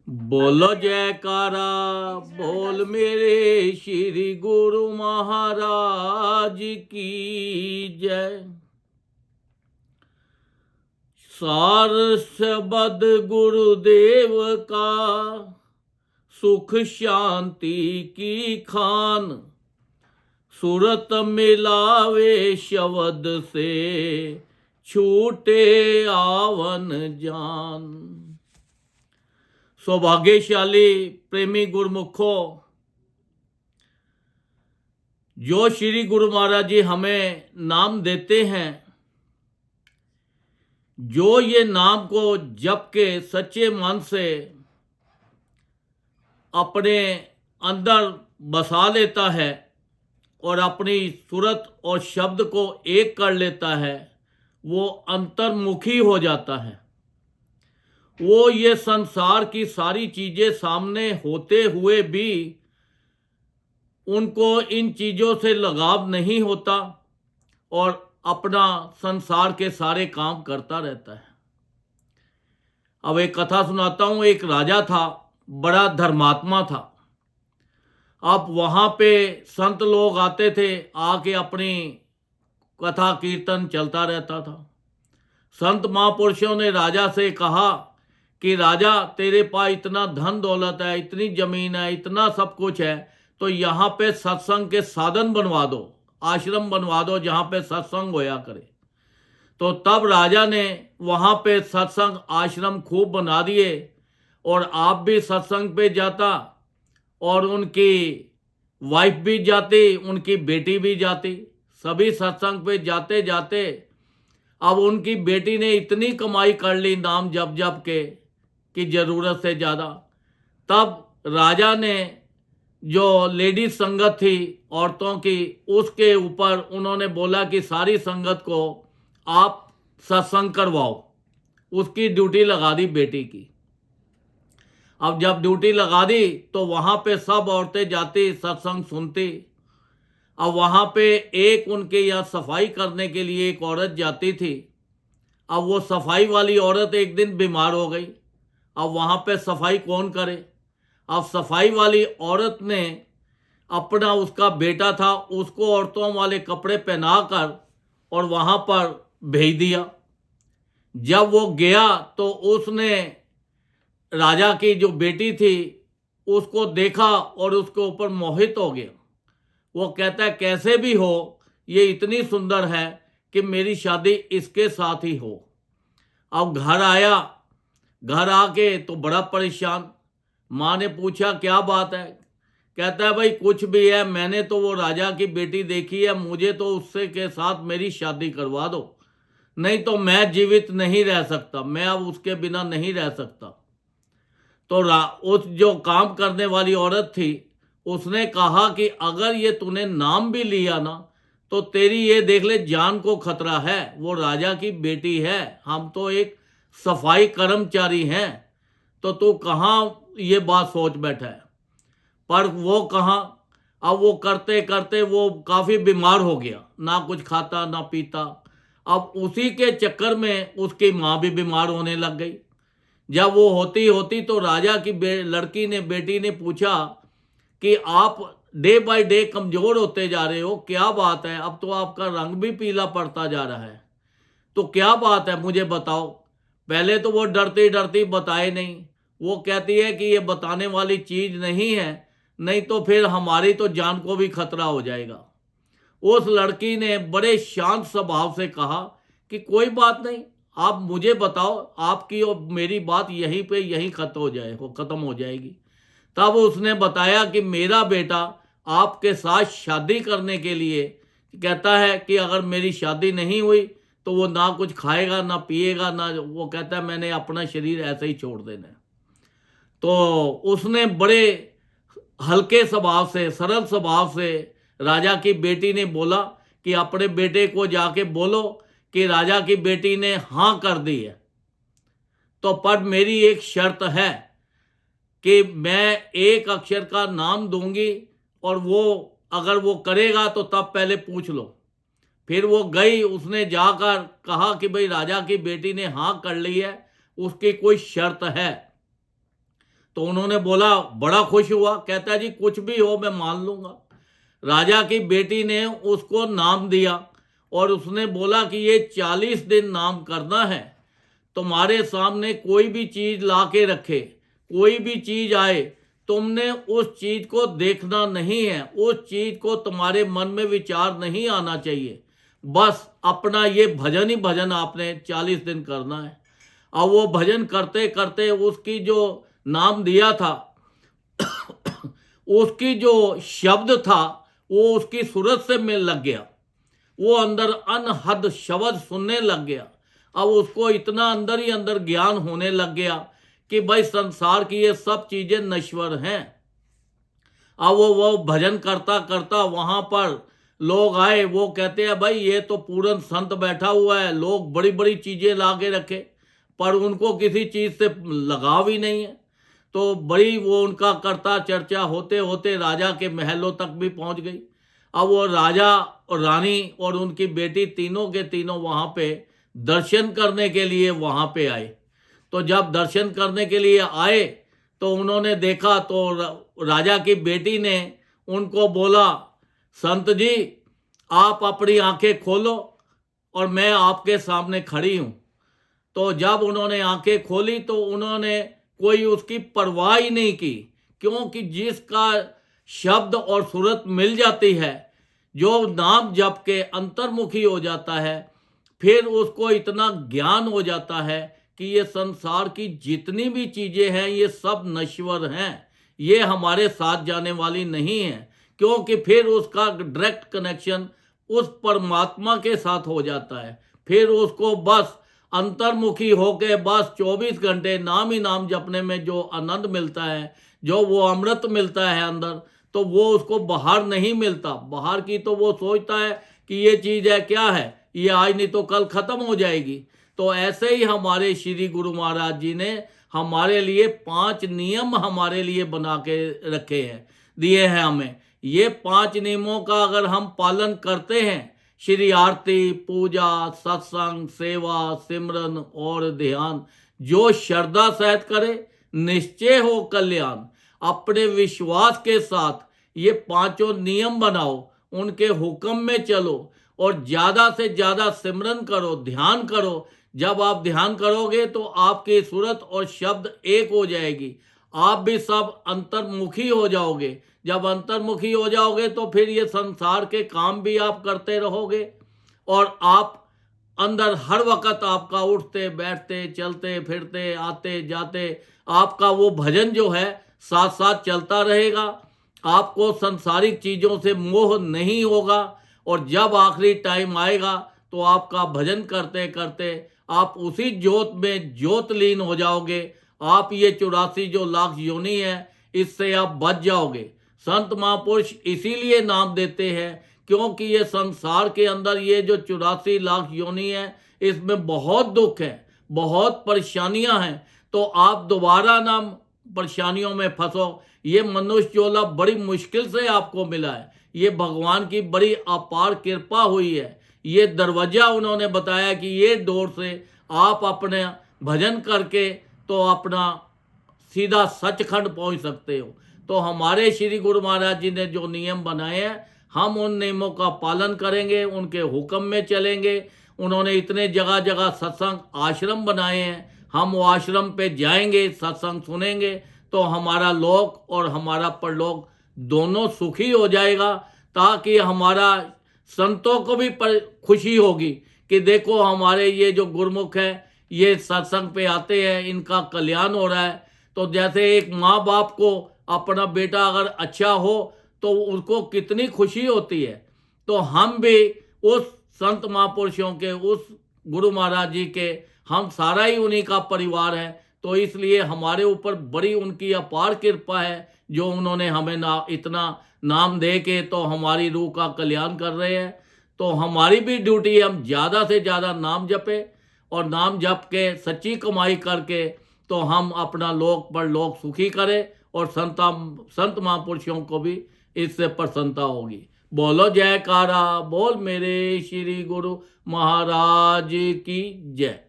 बोलो जयकारा बोल मेरे श्री गुरु महाराज की जय। सार शब्द गुरुदेव का सुख शांति की खान, सूरत मिलावे शब्द से छूटे आवन जान। सौभाग्यशाली प्रेमी गुरुमुखों, जो श्री गुरु महाराज जी हमें नाम देते हैं, जो ये नाम को जप के सच्चे मन से अपने अंदर बसा लेता है और अपनी सूरत और शब्द को एक कर लेता है, वो अंतर्मुखी हो जाता है। वो ये संसार की सारी चीजें सामने होते हुए भी उनको इन चीजों से लगाव नहीं होता और अपना संसार के सारे काम करता रहता है। अब एक कथा सुनाता हूं। एक राजा था, बड़ा धर्मात्मा था। अब वहां पे संत लोग आते थे, आके अपनी कथा कीर्तन चलता रहता था। संत महापुरुषों ने राजा से कहा कि राजा, तेरे पास इतना धन दौलत है, इतनी जमीन है, इतना सब कुछ है, तो यहाँ पे सत्संग के साधन बनवा दो, आश्रम बनवा दो जहाँ पे सत्संग होया करे। तो तब राजा ने वहाँ पे सत्संग आश्रम खूब बना दिए और आप भी सत्संग पे जाता और उनकी वाइफ भी जाती, उनकी बेटी भी जाती, सभी सत्संग पे जाते जाते अब उनकी बेटी ने इतनी कमाई कर ली नाम जप जप के कि ज़रूरत से ज़्यादा। तब राजा ने जो लेडीज संगत थी औरतों की, उसके ऊपर उन्होंने बोला कि सारी संगत को आप सत्संग करवाओ। उसकी ड्यूटी लगा दी बेटी की। अब जब ड्यूटी लगा दी तो वहाँ पे सब औरतें जाती, सत्संग सुनती। अब वहाँ पे एक उनके यहाँ सफाई करने के लिए एक औरत जाती थी। अब वो सफाई वाली औरत एक दिन बीमार हो गई। अब वहाँ पे सफाई कौन करे? अब सफाई वाली औरत ने अपना, उसका बेटा था, उसको औरतों वाले कपड़े पहनाकर और वहाँ पर भेज दिया। जब वो गया तो उसने राजा की जो बेटी थी उसको देखा और उसके ऊपर मोहित हो गया। वो कहता है, कैसे भी हो, ये इतनी सुंदर है कि मेरी शादी इसके साथ ही हो। अब घर आया, घर आके तो बड़ा परेशान। माँ ने पूछा, क्या बात है? कहता है, भाई कुछ भी है, मैंने तो वो राजा की बेटी देखी है, मुझे तो उससे के साथ मेरी शादी करवा दो, नहीं तो मैं जीवित नहीं रह सकता, मैं अब उसके बिना नहीं रह सकता। तो उस जो काम करने वाली औरत थी उसने कहा कि अगर ये तूने नाम भी लिया ना तो तेरी ये देख ले जान को खतरा है। वो राजा की बेटी है, हम तो एक सफाई कर्मचारी हैं, तो तू कहाँ ये बात सोच बैठा है? पर वो कहाँ, अब वो करते करते वो काफ़ी बीमार हो गया, ना कुछ खाता ना पीता। अब उसी के चक्कर में उसकी माँ भी बीमार होने लग गई। जब वो होती होती तो राजा की लड़की ने, बेटी ने पूछा कि आप डे बाय डे कमज़ोर होते जा रहे हो, क्या बात है? अब तो आपका रंग भी पीला पड़ता जा रहा है, तो क्या बात है, मुझे बताओ। पहले तो वो डरती डरती बताए नहीं। वो कहती है कि ये बताने वाली चीज़ नहीं है, नहीं तो फिर हमारी तो जान को भी खतरा हो जाएगा। उस लड़की ने बड़े शांत स्वभाव से कहा कि कोई बात नहीं, आप मुझे बताओ, आपकी और मेरी बात यहीं पे यहीं खत्म हो जाएगी। तब उसने बताया कि मेरा बेटा आपके साथ शादी करने के लिए कहता है कि अगर मेरी शादी नहीं हुई तो वो ना कुछ खाएगा ना पिएगा, ना, वो कहता है मैंने अपना शरीर ऐसे ही छोड़ देना है। तो उसने बड़े हल्के स्वभाव से, सरल स्वभाव से राजा की बेटी ने बोला कि अपने बेटे को जाके बोलो कि राजा की बेटी ने हाँ कर दी है, तो पर मेरी एक शर्त है कि मैं एक अक्षर का नाम दूंगी और वो अगर वो करेगा तो तब पहले पूछ लो। फिर वो गई, उसने जाकर कहा कि भाई राजा की बेटी ने हाँ कर ली है, उसकी कोई शर्त है। तो उन्होंने बोला, बड़ा खुश हुआ, कहता है जी कुछ भी हो मैं मान लूँगा। राजा की बेटी ने उसको नाम दिया और उसने बोला कि ये 40 दिन नाम करना है। तुम्हारे सामने कोई भी चीज़ ला के रखे, कोई भी चीज़ आए, तुमने उस चीज़ को देखना नहीं है, उस चीज़ को तुम्हारे मन में विचार नहीं आना चाहिए, बस अपना ये भजन ही भजन आपने 40 दिन करना है। अब वो भजन करते करते उसकी जो नाम दिया था उसकी जो शब्द था वो उसकी सूरत से मिल लग गया, वो अंदर अनहद शब्द सुनने लग गया। अब उसको इतना अंदर ही अंदर ज्ञान होने लग गया कि भाई संसार की ये सब चीजें नश्वर हैं। अब वो भजन करता करता वहां पर लोग आए, वो कहते हैं भाई ये तो पूर्ण संत बैठा हुआ है, लोग बड़ी बड़ी चीजें ला के रखे पर उनको किसी चीज से लगाव ही नहीं है। तो बड़ी वो उनका करता चर्चा होते होते राजा के महलों तक भी पहुंच गई। अब वो राजा और रानी और उनकी बेटी तीनों के तीनों वहां पे दर्शन करने के लिए वहां पे आए। तो जब दर्शन करने के लिए आए तो उन्होंने देखा तो राजा की बेटी ने उनको बोला, संत जी आप अपनी आंखें खोलो और मैं आपके सामने खड़ी हूं। तो जब उन्होंने आंखें खोली तो उन्होंने कोई उसकी परवाह ही नहीं की, क्योंकि जिसका शब्द और सूरत मिल जाती है, जो नाम जप के अंतर्मुखी हो जाता है, फिर उसको इतना ज्ञान हो जाता है कि ये संसार की जितनी भी चीजें हैं ये सब नश्वर हैं, ये हमारे साथ जाने वाली नहीं है, क्योंकि फिर उसका डायरेक्ट कनेक्शन उस परमात्मा के साथ हो जाता है। फिर उसको बस अंतर्मुखी होके बस 24 घंटे नाम ही नाम जपने में जो आनंद मिलता है, जो वो अमृत मिलता है अंदर, तो वो उसको बाहर नहीं मिलता। बाहर की तो वो सोचता है कि ये चीज़ है, क्या है ये, आज नहीं तो कल खत्म हो जाएगी। तो ऐसे ही हमारे श्री गुरु महाराज जी ने हमारे लिए 5 नियम हमारे लिए बना के रखे हैं, दिए हैं हमें। ये 5 नियमों का अगर हम पालन करते हैं, श्री आरती, पूजा, सत्संग, सेवा, सिमरन और ध्यान, जो श्रद्धा सहित करे निश्चय हो कल्याण। अपने विश्वास के साथ ये 5 नियम बनाओ, उनके हुक्म में चलो और ज़्यादा से ज़्यादा सिमरन करो, ध्यान करो। जब आप ध्यान करोगे तो आपकी सूरत और शब्द एक हो जाएगी, आप भी सब अंतर्मुखी हो जाओगे। जब अंतर्मुखी हो जाओगे तो फिर ये संसार के काम भी आप करते रहोगे और आप अंदर हर वक्त आपका उठते बैठते चलते फिरते आते जाते आपका वो भजन जो है साथ साथ चलता रहेगा। आपको संसारिक चीज़ों से मोह नहीं होगा और जब आखिरी टाइम आएगा तो आपका भजन करते करते आप उसी ज्योत में ज्योतलीन हो जाओगे। आप ये 84 जो लाख योनि है इससे आप बच जाओगे। संत महापुरुष इसीलिए नाम देते हैं क्योंकि ये संसार के अंदर ये जो 84 लाख योनि है इसमें बहुत दुख है, बहुत परेशानियां हैं। तो आप दोबारा ना परेशानियों में फंसो। ये मनुष्य चोला बड़ी मुश्किल से आपको मिला है, ये भगवान की बड़ी अपार कृपा हुई है। ये दरवाजा उन्होंने बताया कि ये डोर से आप अपने भजन करके तो अपना सीधा सचखंड पहुंच सकते हो। तो हमारे श्री गुरु महाराज जी ने जो नियम बनाए हैं हम उन नियमों का पालन करेंगे, उनके हुक्म में चलेंगे। उन्होंने इतने जगह जगह सत्संग आश्रम बनाए हैं, हम वो आश्रम पे जाएंगे, सत्संग सुनेंगे तो हमारा लोक और हमारा परलोक दोनों सुखी हो जाएगा। ताकि हमारा संतों को भी खुशी होगी कि देखो हमारे ये जो गुरुमुख है ये सत्संग पे आते हैं, इनका कल्याण हो रहा है। तो जैसे एक माँ बाप को अपना बेटा अगर अच्छा हो तो उसको कितनी खुशी होती है, तो हम भी उस संत महापुरुषों के, उस गुरु महाराज जी के, हम सारा ही उन्हीं का परिवार है। तो इसलिए हमारे ऊपर बड़ी उनकी अपार कृपा है जो उन्होंने हमें इतना नाम दे के तो हमारी रूह का कल्याण कर रहे हैं। तो हमारी भी ड्यूटी है हम ज़्यादा से ज़्यादा नाम जपे और नाम जप के सच्ची कमाई करके तो हम अपना लोक पर लोक सुखी करें और संत महापुरुषों को भी इससे प्रसन्नता होगी। बोलो जयकारा, बोल मेरे श्री गुरु महाराज की जय।